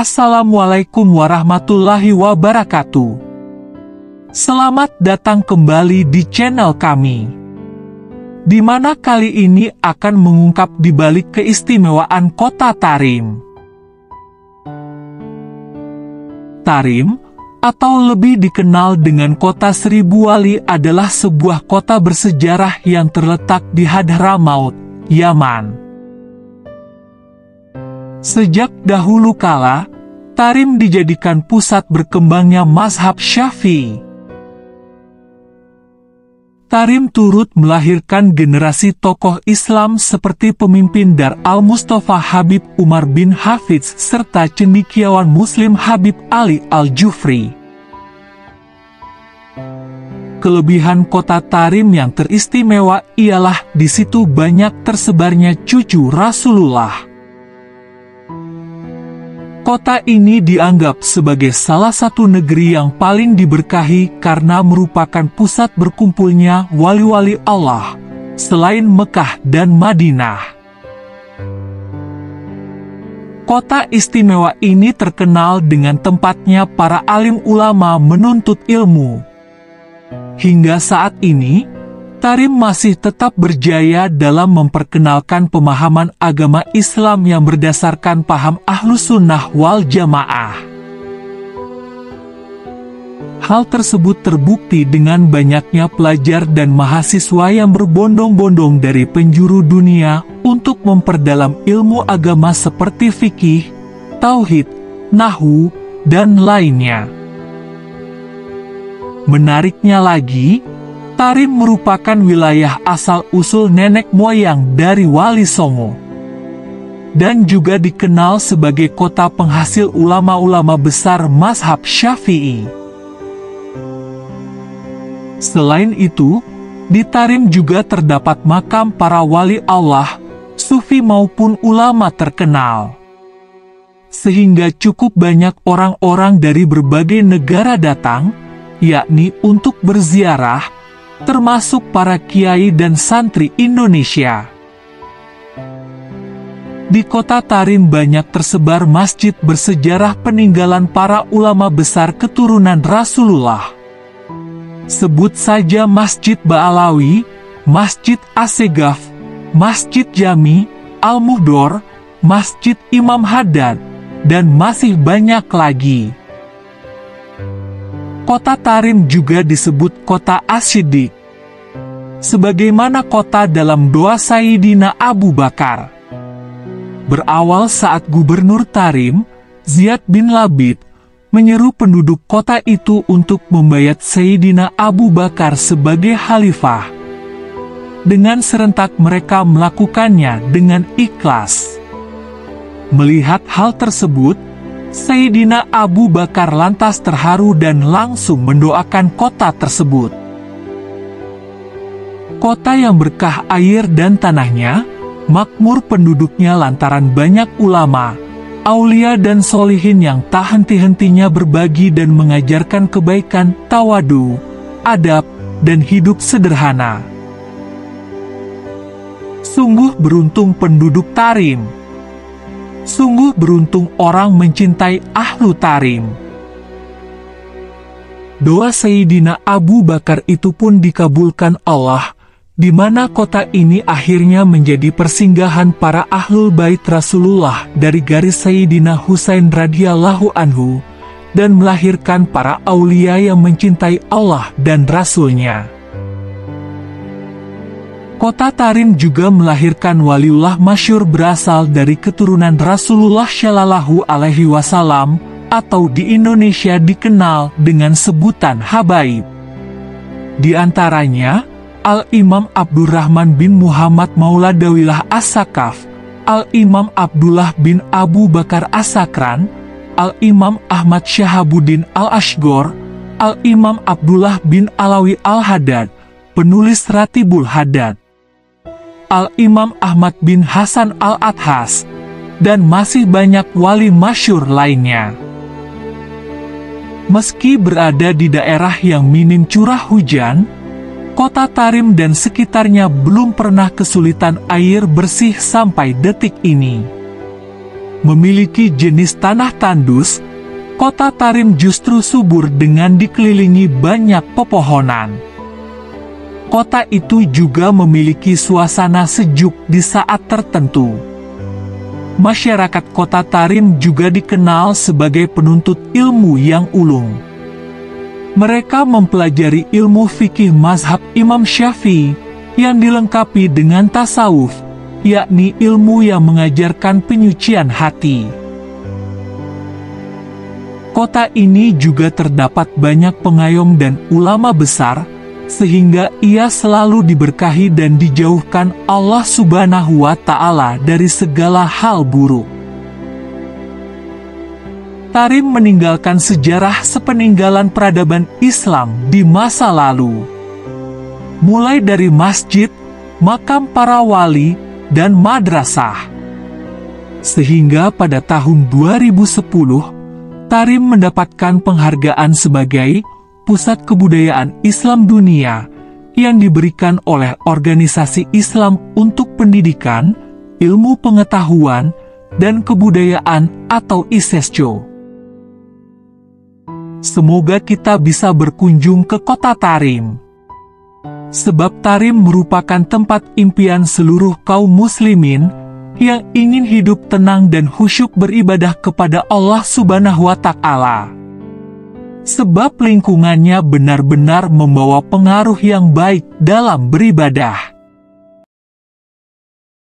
Assalamualaikum warahmatullahi wabarakatuh. Selamat datang kembali di channel kami, di mana kali ini akan mengungkap di balik keistimewaan kota Tarim. Tarim, atau lebih dikenal dengan kota Seribu Wali, adalah sebuah kota bersejarah yang terletak di Hadramaut, Yaman. Sejak dahulu kala, Tarim dijadikan pusat berkembangnya mazhab Syafi'i. Tarim turut melahirkan generasi tokoh Islam seperti pemimpin Dar al-Mustafa Habib Umar bin Hafidz serta cendekiawan Muslim Habib Ali al-Jufri. Kelebihan kota Tarim yang teristimewa ialah di situ banyak tersebarnya cucu Rasulullah. Kota ini dianggap sebagai salah satu negeri yang paling diberkahi karena merupakan pusat berkumpulnya wali-wali Allah, selain Mekah dan Madinah. Kota istimewa ini terkenal dengan tempatnya para alim ulama menuntut ilmu. Hingga saat ini, Tarim masih tetap berjaya dalam memperkenalkan pemahaman agama Islam yang berdasarkan paham Ahlus Sunnah wal Jamaah. Hal tersebut terbukti dengan banyaknya pelajar dan mahasiswa yang berbondong-bondong dari penjuru dunia untuk memperdalam ilmu agama seperti fikih, tauhid, nahwu, dan lainnya. Menariknya lagi, Tarim merupakan wilayah asal-usul nenek moyang dari Wali Songo, dan juga dikenal sebagai kota penghasil ulama-ulama besar mazhab Syafi'i. Selain itu, di Tarim juga terdapat makam para wali Allah, sufi maupun ulama terkenal. Sehingga cukup banyak orang-orang dari berbagai negara datang, yakni untuk berziarah, termasuk para kiai dan santri Indonesia. Di kota Tarim banyak tersebar masjid bersejarah peninggalan para ulama besar keturunan Rasulullah. Sebut saja Masjid Ba'alawi, Masjid Assegaf, Masjid Jami, Al-Muhdor, Masjid Imam Haddad, dan masih banyak lagi. Kota Tarim juga disebut kota As-Siddiq, sebagaimana kota dalam doa Sayyidina Abu Bakar. Berawal saat Gubernur Tarim, Ziyad bin Labid, menyeru penduduk kota itu untuk membayat Sayyidina Abu Bakar sebagai khalifah. Dengan serentak mereka melakukannya dengan ikhlas. Melihat hal tersebut, Sayyidina Abu Bakar lantas terharu dan langsung mendoakan kota tersebut. Kota yang berkah air dan tanahnya, makmur penduduknya lantaran banyak ulama, aulia dan solihin yang tak henti-hentinya berbagi dan mengajarkan kebaikan, tawadu, adab, dan hidup sederhana. Sungguh beruntung penduduk Tarim. Sungguh beruntung orang mencintai Ahlu Tarim. Doa Sayyidina Abu Bakar itu pun dikabulkan Allah, di mana kota ini akhirnya menjadi persinggahan para Ahlul Bait Rasulullah dari garis Sayyidina Husain radhiyallahu anhu, dan melahirkan para aulia yang mencintai Allah dan Rasul-Nya. Kota Tarim juga melahirkan waliullah masyhur berasal dari keturunan Rasulullah Shallallahu Alaihi Wasallam, atau di Indonesia dikenal dengan sebutan Habaib. Di antaranya, Al-Imam Abdurrahman bin Muhammad Mauladawilah As-Sakaf, Al-Imam Abdullah bin Abu Bakar As-Sakran, Al-Imam Ahmad Syahabuddin Al-Ashgor, Al-Imam Abdullah bin Alawi Al-Haddad, penulis Ratibul Haddad, Al-Imam Ahmad bin Hasan Al-Athas, dan masih banyak wali masyhur lainnya. Meski berada di daerah yang minim curah hujan, kota Tarim dan sekitarnya belum pernah kesulitan air bersih sampai detik ini. memiliki jenis tanah tandus, kota Tarim justru subur dengan dikelilingi banyak pepohonan. Kota itu juga memiliki suasana sejuk di saat tertentu. Masyarakat kota Tarim juga dikenal sebagai penuntut ilmu yang ulung. Mereka mempelajari ilmu fikih mazhab Imam Syafi'i yang dilengkapi dengan tasawuf, yakni ilmu yang mengajarkan penyucian hati. Kota ini juga terdapat banyak pengayom dan ulama besar, sehingga ia selalu diberkahi dan dijauhkan Allah Subhanahu wa Ta'ala dari segala hal buruk. Tarim meninggalkan sejarah sepeninggalan peradaban Islam di masa lalu, mulai dari masjid, makam para wali, dan madrasah. Sehingga pada tahun 2010, Tarim mendapatkan penghargaan sebagai Pusat Kebudayaan Islam Dunia yang diberikan oleh Organisasi Islam untuk Pendidikan, Ilmu Pengetahuan, dan Kebudayaan atau ISESCO. Semoga kita bisa berkunjung ke kota Tarim. Sebab Tarim merupakan tempat impian seluruh kaum muslimin yang ingin hidup tenang dan khusyuk beribadah kepada Allah Subhanahu wa Ta'ala. Sebab lingkungannya benar-benar membawa pengaruh yang baik dalam beribadah.